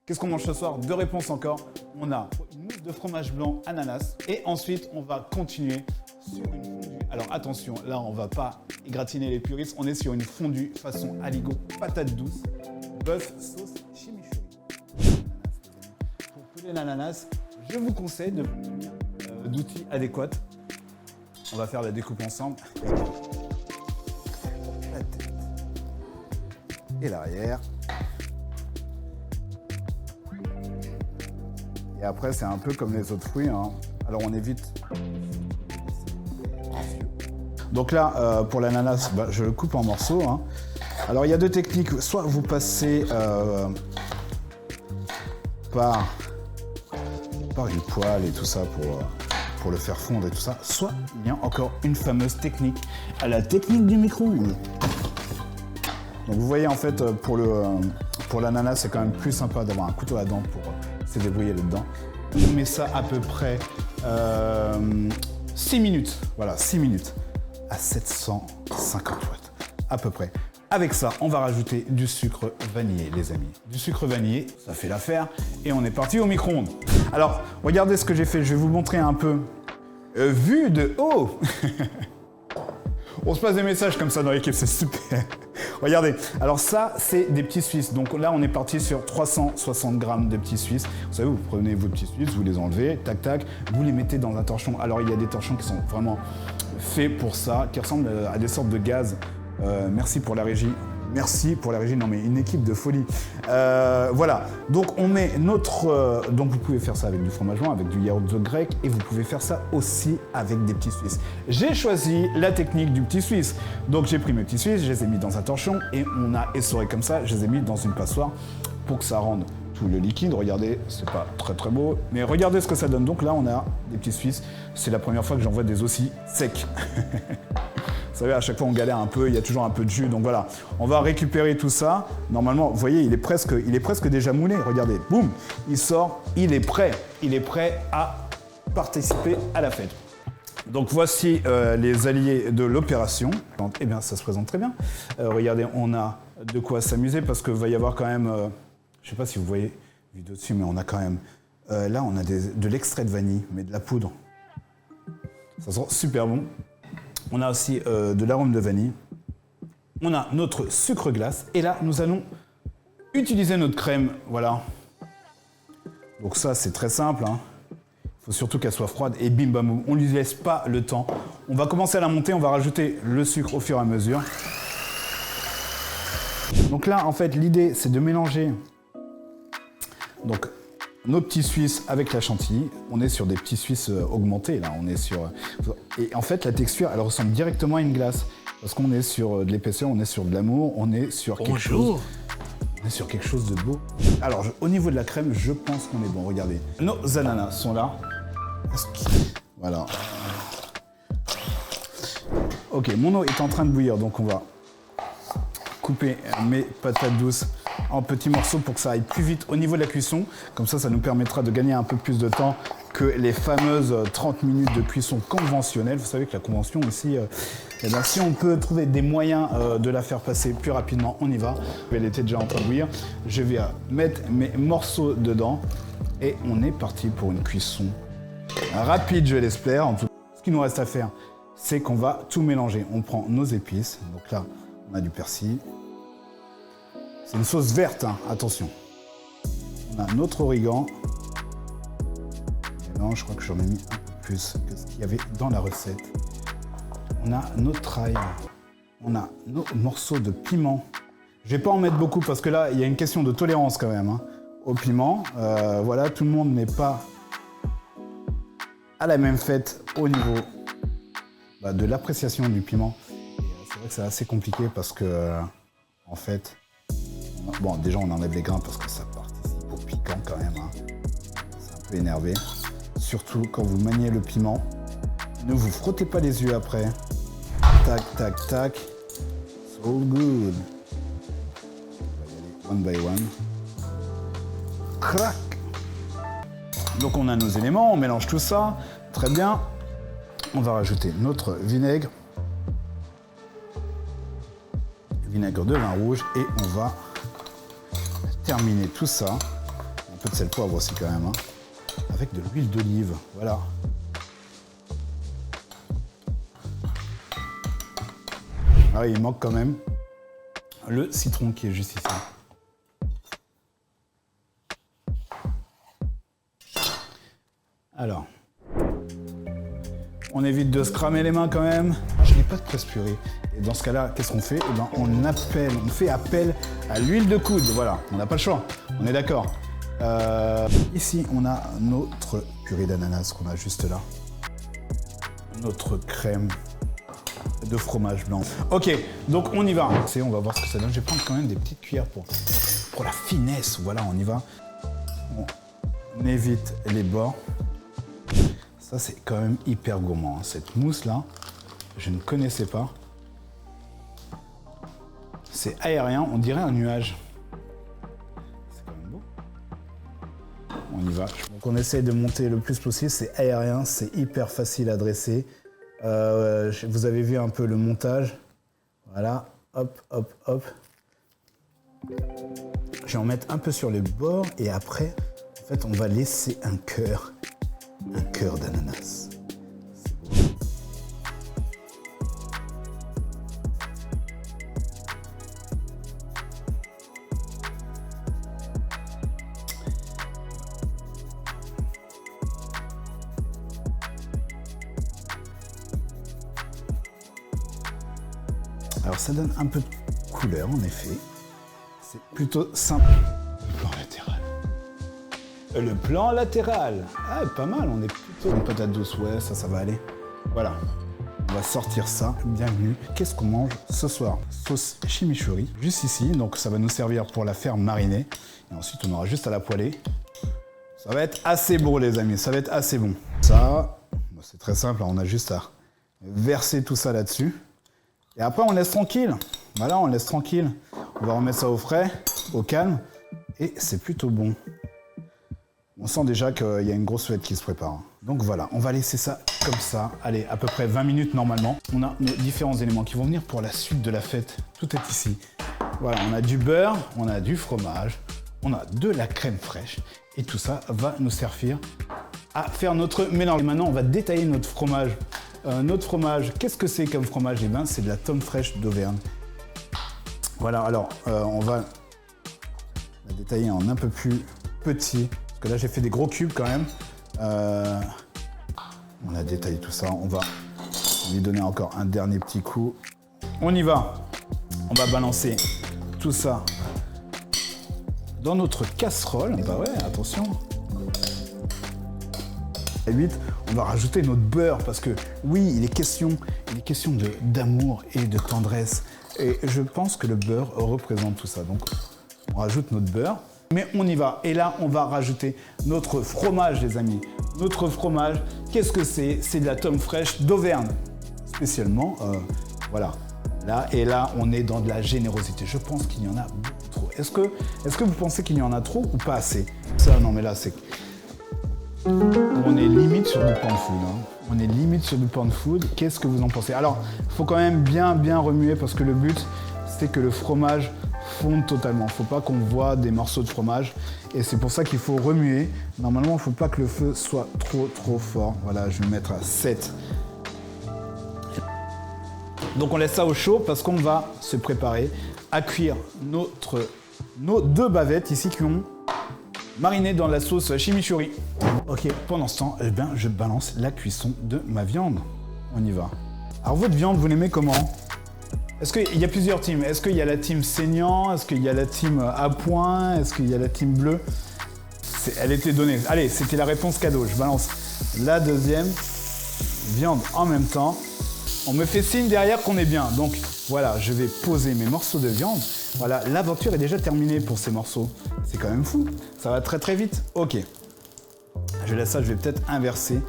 Qu'est-ce qu'on mange ce soir? Deux réponses encore. On a une mousse de fromage blanc ananas et ensuite on va continuer sur une fondue. Alors attention, là on va pas égratigner les puristes, on est sur une fondue façon aligot, patate douce, bœuf, sauce chimichurri. Pour couler l'ananas, je vous conseille de vous munir d'outils adéquats. On va faire la découpe ensemble. La tête et l'arrière. Et après, c'est un peu comme les autres fruits, hein. Alors, on évite. Donc là, pour l'ananas, je le coupe en morceaux, hein. Alors, il y a deux techniques. Soit vous passez par une poêle et tout ça pour le faire fondre et tout ça. Soit il y a encore une fameuse technique, à la technique du micro-ondes. Donc, vous voyez, en fait, pour l'ananas, c'est quand même plus sympa d'avoir un couteau à dents pour se débrouiller là-dedans. On met ça à peu près 6 minutes. Voilà, 6 minutes à 750 watts, à peu près. Avec ça, on va rajouter du sucre vanillé, les amis. Du sucre vanillé, ça fait l'affaire. Et on est parti au micro-ondes. Alors, regardez ce que j'ai fait. Je vais vous montrer un peu. Vue de haut. On se passe des messages comme ça dans l'équipe, c'est super. Regardez, alors ça, c'est des petits Suisses. Donc là, on est parti sur 360 grammes de petits Suisses. Vous savez, vous prenez vos petits Suisses, vous les enlevez, tac, tac, vous les mettez dans un torchon. Alors, il y a des torchons qui sont vraiment faits pour ça, qui ressemblent à des sortes de gaz. Merci pour la régie. Merci pour la régie, non mais une équipe de folie. Voilà, donc on met notre... donc vous pouvez faire ça avec du fromage blanc, avec du yaourt grec, et vous pouvez faire ça aussi avec des petits Suisses. J'ai choisi la technique du petit Suisse. Donc j'ai pris mes petits Suisses, je les ai mis dans un torchon, et on a essoré comme ça, je les ai mis dans une passoire pour que ça rende tout le liquide. Regardez, c'est pas très très beau, mais regardez ce que ça donne. Donc là, on a des petits Suisses. C'est la première fois que j'en vois des aussi secs. Vous savez, à chaque fois, on galère un peu, il y a toujours un peu de jus. Donc voilà, on va récupérer tout ça. Normalement, vous voyez, il est presque déjà moulé. Regardez, boum, il sort, il est prêt. Il est prêt à participer à la fête. Donc voici les alliés de l'opération. Eh bien, ça se présente très bien. Regardez, on a de quoi s'amuser parce qu'il va y avoir quand même... je ne sais pas si vous voyez vidéo dessus, mais on a quand même... là, on a de l'extrait de vanille, mais de la poudre. Ça sent super bon. On a aussi de l'arôme de vanille. On a notre sucre glace. Et là, nous allons utiliser notre crème. Voilà. Donc ça, c'est très simple, hein. Il faut surtout qu'elle soit froide. Et bim, bam, boum. On ne lui laisse pas le temps. On va commencer à la monter. On va rajouter le sucre au fur et à mesure. Donc là, en fait, l'idée, c'est de mélanger donc, nos petits Suisses avec la chantilly. On est sur des petits Suisses augmentés, là. On est sur... Et en fait, la texture, elle ressemble directement à une glace. Parce qu'on est sur de l'épaisseur, on est sur de l'amour, on est sur quelque chose... On est sur quelque chose de beau. Alors, au niveau de la crème, je pense qu'on est bon. Regardez. Nos ananas sont là. Voilà. Ok, mon eau est en train de bouillir, donc on va couper mes patates douces en petits morceaux pour que ça aille plus vite au niveau de la cuisson. Comme ça nous permettra de gagner un peu plus de temps que les fameuses 30 minutes de cuisson conventionnelle. Vous savez que la convention ici, eh bien, si on peut trouver des moyens de la faire passer plus rapidement, on y va. Elle était déjà en train de bouillir. Je vais mettre mes morceaux dedans et on est parti pour une cuisson rapide, je l'espère. En tout cas, ce qu'il nous reste à faire, c'est qu'on va tout mélanger. On prend nos épices. Donc là, on a du persil. C'est une sauce verte, hein, attention. On a notre origan. Et non, je crois que j'en ai mis un peu plus que ce qu'il y avait dans la recette. On a notre ail. On a nos morceaux de piment. Je ne vais pas en mettre beaucoup parce que là, il y a une question de tolérance quand même, hein, au piment. Voilà, tout le monde n'est pas à la même fête au niveau de l'appréciation du piment. Et c'est vrai que c'est assez compliqué parce que, en fait... Bon, déjà, on enlève les grains parce que ça participe au piquant quand même, hein. C'est un peu énervé. Surtout quand vous maniez le piment. Ne vous frottez pas les yeux après. Tac, tac, tac. So good. On va y aller one by one. Crac. Donc, on a nos éléments, on mélange tout ça. Très bien. On va rajouter notre vinaigre. Vinaigre de vin rouge. Et on va terminer tout ça peu de sel poivre aussi quand même. Hein. Avec de l'huile d'olive, voilà. Alors il manque quand même le citron qui est juste ici. Alors, on évite de se cramer les mains quand même. Je n'ai pas de presse purée. Et dans ce cas-là, qu'est-ce qu'on fait? Eh ben, on fait appel à l'huile de coude. Voilà, on n'a pas le choix. On est d'accord. Ici, on a notre purée d'ananas qu'on a juste là. Notre crème de fromage blanc. Ok, donc on y va. On va voir ce que ça donne. Je vais prendre quand même des petites cuillères pour la finesse. Voilà, on y va. On évite les bords. Ça, c'est quand même hyper gourmand. Hein. Cette mousse-là, je ne connaissais pas. C'est aérien, on dirait un nuage. C'est quand même beau. On y va. Donc, on essaye de monter le plus possible. C'est aérien, c'est hyper facile à dresser. Vous avez vu un peu le montage. Voilà, hop, hop, hop. Je vais en mettre un peu sur les bords et après, en fait, on va laisser un cœur d'ananas. C'est beau. Alors ça donne un peu de couleur en effet. C'est plutôt simple. Le plan latéral. Ah, pas mal, on est plutôt une patate douce. Ouais, ça va aller. Voilà. On va sortir ça. Bienvenue. Qu'est-ce qu'on mange ce soir? Sauce chimichurri, juste ici. Donc ça va nous servir pour la faire mariner. Et ensuite, on aura juste à la poêler. Ça va être assez beau, les amis. Ça va être assez bon. Ça, c'est très simple. On a juste à verser tout ça là-dessus. Et après, on laisse tranquille. Voilà, on laisse tranquille. On va remettre ça au frais, au calme. Et c'est plutôt bon. On sent déjà qu'il y a une grosse fête qui se prépare. Donc voilà, on va laisser ça comme ça. Allez, à peu près 20 minutes normalement. On a nos différents éléments qui vont venir pour la suite de la fête. Tout est ici. Voilà, on a du beurre, on a du fromage, on a de la crème fraîche. Et tout ça va nous servir à faire notre mélange. Et maintenant, on va détailler notre fromage. Qu'est-ce que c'est comme fromage? Eh bien, c'est de la tome fraîche d'Auvergne. Voilà, alors, on va la détailler en un peu plus petit. Parce que là, j'ai fait des gros cubes quand même. On a détaillé tout ça. On va lui donner encore un dernier petit coup. On y va. On va balancer tout ça dans notre casserole. Bah ouais, attention. À 8, on va rajouter notre beurre parce que oui, il est question d'amour et de tendresse. Et je pense que le beurre représente tout ça. Donc, on rajoute notre beurre. Mais on y va. Et là, on va rajouter notre fromage, les amis. Notre fromage, qu'est-ce que c'est? C'est de la tome fraîche d'Auvergne. Spécialement, voilà. Là, et là, on est dans de la générosité. Je pense qu'il y en a beaucoup trop. Est-ce que vous pensez qu'il y en a trop ou pas assez? Ça, non, mais là, c'est... On est limite sur du pan de food. Hein. On est limite sur du pan de food. Qu'est-ce que vous en pensez? Alors, il faut quand même bien remuer parce que le but, c'est que le fromage fonde totalement. Il ne faut pas qu'on voit des morceaux de fromage. Et c'est pour ça qu'il faut remuer. Normalement, il ne faut pas que le feu soit trop fort. Voilà, je vais mettre à 7. Donc, on laisse ça au chaud parce qu'on va se préparer à cuire nos 2 bavettes ici qui ont mariné dans la sauce chimichurri. Ok, pendant ce temps, eh bien, je balance la cuisson de ma viande. On y va. Alors, votre viande, vous l'aimez comment? Est-ce qu'il y a plusieurs teams? Est-ce qu'il y a la team saignant? Est-ce qu'il y a la team à point? Est-ce qu'il y a la team bleue? Elle était donnée. Allez, c'était la réponse cadeau. Je balance la deuxième viande en même temps. On me fait signe derrière qu'on est bien. Donc voilà, je vais poser mes morceaux de viande. Voilà, l'aventure est déjà terminée pour ces morceaux. C'est quand même fou. Ça va très vite. Ok. Je laisse ça, je vais peut-être inverser.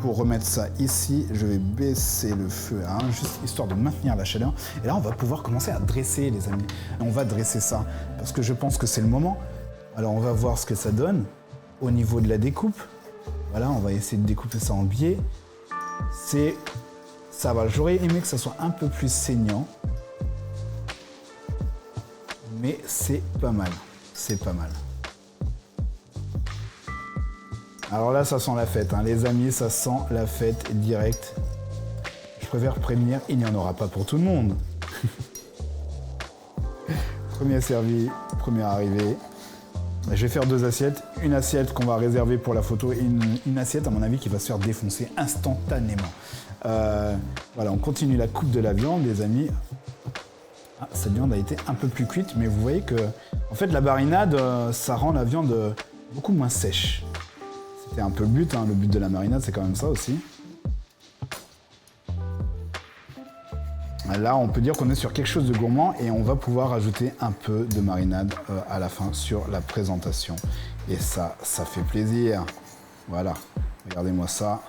Pour remettre ça ici, je vais baisser le feu à 1, juste histoire de maintenir la chaleur. Et là, on va pouvoir commencer à dresser, les amis. On va dresser ça, parce que je pense que c'est le moment. Alors, on va voir ce que ça donne au niveau de la découpe. Voilà, on va essayer de découper ça en biais. Ça va, j'aurais aimé que ça soit un peu plus saignant. Mais c'est pas mal. C'est pas mal. Alors là, ça sent la fête, hein. Les amis, ça sent la fête directe. Je préfère prévenir, il n'y en aura pas pour tout le monde. Premier servi, première arrivée. Je vais faire 2 assiettes. Une assiette qu'on va réserver pour la photo et une assiette, à mon avis, qui va se faire défoncer instantanément. Voilà, on continue la coupe de la viande, les amis. Ah, cette viande a été un peu plus cuite, mais vous voyez que, en fait, la marinade, ça rend la viande beaucoup moins sèche. C'était un peu le but, hein. Le but de la marinade, c'est quand même ça aussi. Là, on peut dire qu'on est sur quelque chose de gourmand et on va pouvoir ajouter un peu de marinade à la fin sur la présentation. Et ça fait plaisir. Voilà, regardez-moi ça.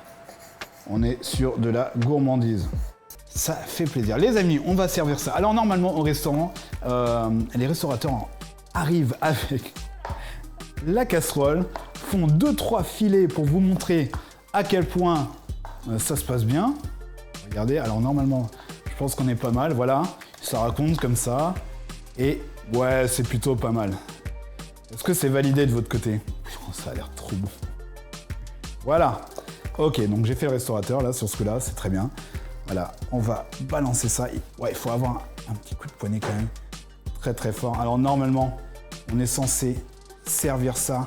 On est sur de la gourmandise. Ça fait plaisir. Les amis, on va servir ça. Alors normalement, au restaurant, les restaurateurs arrivent avec la casserole, font 2-3 filets pour vous montrer à quel point ça se passe bien. Regardez, alors normalement... Je pense qu'on est pas mal, voilà. Ça raconte comme ça. Et ouais, c'est plutôt pas mal. Est-ce que c'est validé de votre côté? Oh, ça a l'air trop bon. Voilà. Ok, donc j'ai fait le restaurateur là sur ce coup-là, c'est très bien. Voilà, on va balancer ça. Ouais, il faut avoir un petit coup de poignet quand même. Très très fort. Alors normalement, on est censé servir ça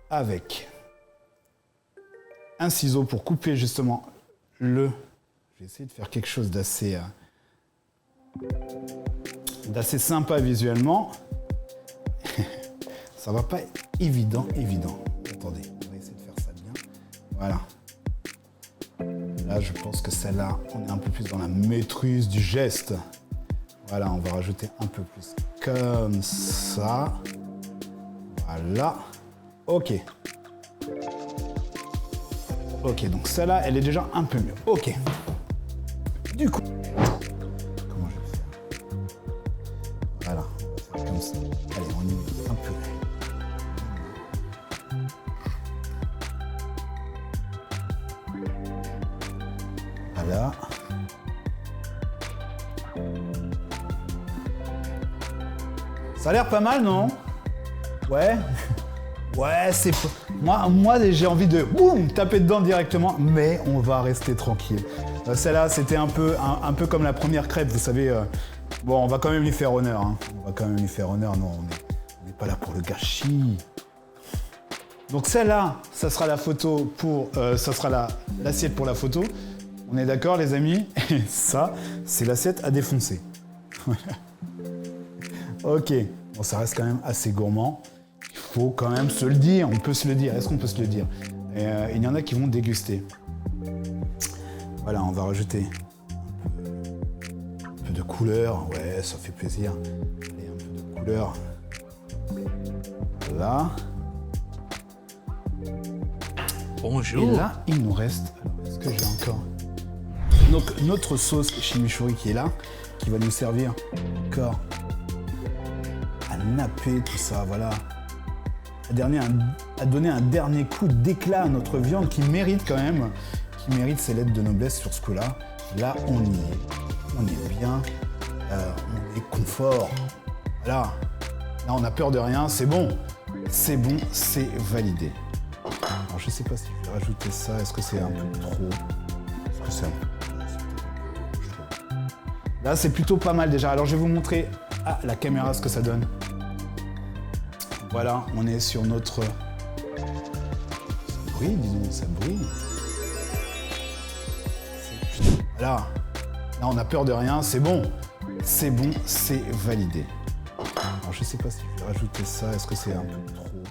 avec un ciseau pour couper justement le... Je vais essayer de faire quelque chose d'assez sympa visuellement. Ça va pas être évident. Attendez, on va essayer de faire ça bien. Voilà. Là, je pense que celle-là, on est un peu plus dans la maîtrise du geste. Voilà, on va rajouter un peu plus comme ça. Voilà. Ok. Ok, donc celle-là, elle est déjà un peu mieux. Ok. Du coup, comment je vais faire? Voilà, on va faire comme ça. Allez, on y met un peu. Voilà. Ça a l'air pas mal, non? Ouais. Ouais, c'est... Moi, j'ai envie de boum, taper dedans directement, mais on va rester tranquille. Celle-là, c'était un peu comme la première crêpe, vous savez. Bon, on va quand même lui faire honneur. Hein. On va quand même lui faire honneur. Non, on n'est pas là pour le gâchis. Donc celle-là, ça sera la photo pour... ça sera l'assiette pour la photo. On est d'accord, les amis? Et ça, c'est l'assiette à défoncer. Ok. Bon, ça reste quand même assez gourmand. Il faut quand même se le dire, on peut se le dire. Est-ce qu'on peut se le dire? Et, il y en a qui vont déguster. Voilà, on va rajouter un peu de couleur. Ouais, ça fait plaisir. Allez, un peu de couleur. Voilà. Bonjour. Et là, il nous reste... Alors, est-ce que j'ai encore... Donc, notre sauce chimichurri qui est là, qui va nous servir encore à napper tout ça, voilà. À donner un dernier coup d'éclat à notre viande qui mérite quand même, qui mérite ses lettres de noblesse sur ce coup-là. Là, on y est. On est bien. On est confort. Voilà. Là, on n'a peur de rien. C'est bon. C'est bon. C'est validé. Alors, je ne sais pas si je vais rajouter ça. Est-ce que c'est un peu trop? Est-ce que c'est un peu... Là, c'est plutôt pas mal déjà. Alors, je vais vous montrer à la caméra ce que ça donne. Voilà, on est sur notre... Ça brille, disons, ça brille. Voilà. Là, on n'a peur de rien, c'est bon. C'est bon, c'est validé. Alors, je sais pas si je vais rajouter ça. Est-ce que c'est un peu trop?